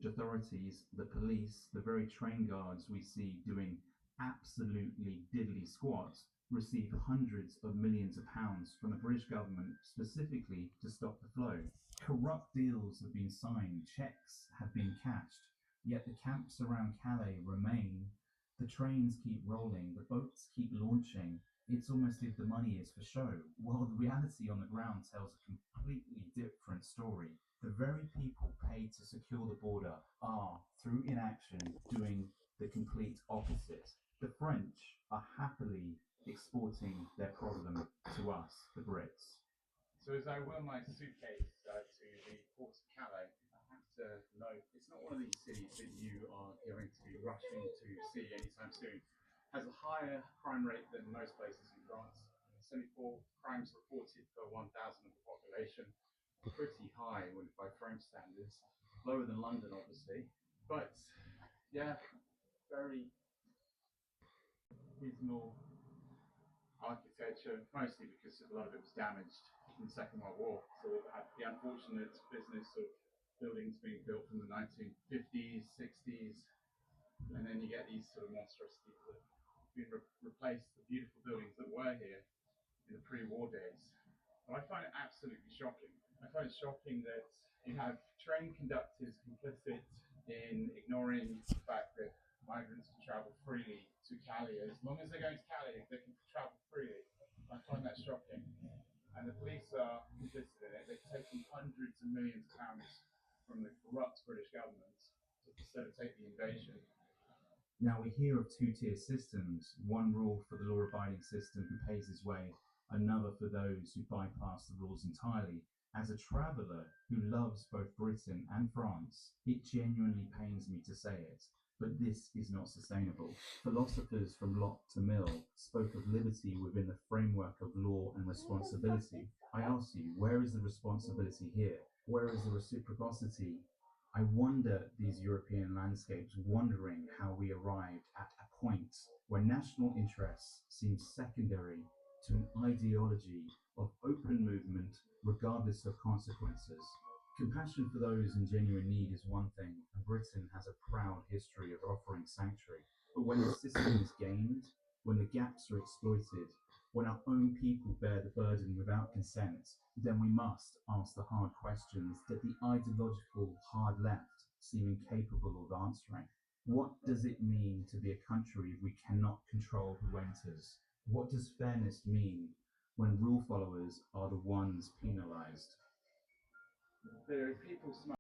Authorities, the police, the very train guards we see doing absolutely diddly squats receive hundreds of millions of pounds from the British government specifically to stop the flow. Corrupt deals have been signed, checks have been cashed, yet the camps around Calais remain. The trains keep rolling, the boats keep launching. It's almost as if the money is for show, while the reality on the ground tells a completely different story. The very people paid to secure the border are, through inaction, doing the complete opposite. The French are happily exporting their problem to us, the Brits. So as I wheel my suitcase to the port of Calais, I have to note it's not one of these cities that you are going to be rushing to see anytime soon. It has a higher crime rate than most places in France. 74 crimes reported per 1,000 of the population. Pretty high by French standards. Lower than London, obviously. But yeah, very dismal architecture, mostly because a lot of it was damaged in the Second World War. So they've had the unfortunate business of buildings being built from the 1950s, 60s, and then you get these sort of monstrosities that have been replaced, the beautiful buildings that were here in the pre-war days. But I find it absolutely shocking. I find it shocking that you have train conductors complicit in ignoring the fact that migrants can travel freely to Calais. As long as they're going to Calais, they can travel freely. I find that shocking. And the police are complicit in it. They've taken hundreds of millions of pounds from the corrupt British government to facilitate the invasion. Now we hear of two-tier systems, one rule for the law-abiding system who pays his way, another for those who bypass the rules entirely. As a traveller who loves both Britain and France, it genuinely pains me to say it, but this is not sustainable. Philosophers from Locke to Mill spoke of liberty within the framework of law and responsibility. I ask you, where is the responsibility here? Where is the reciprocity? I wander these European landscapes, wondering how we arrived at a point where national interests seem secondary to an ideology of open movement regardless of consequences. Compassion for those in genuine need is one thing, and Britain has a proud history of offering sanctuary. But when the system is gamed, when the gaps are exploited, when our own people bear the burden without consent, then we must ask the hard questions that the ideological hard left seem incapable of answering. What does it mean to be a country if we cannot control who enters? What does fairness mean when rule followers are the ones penalised? There are people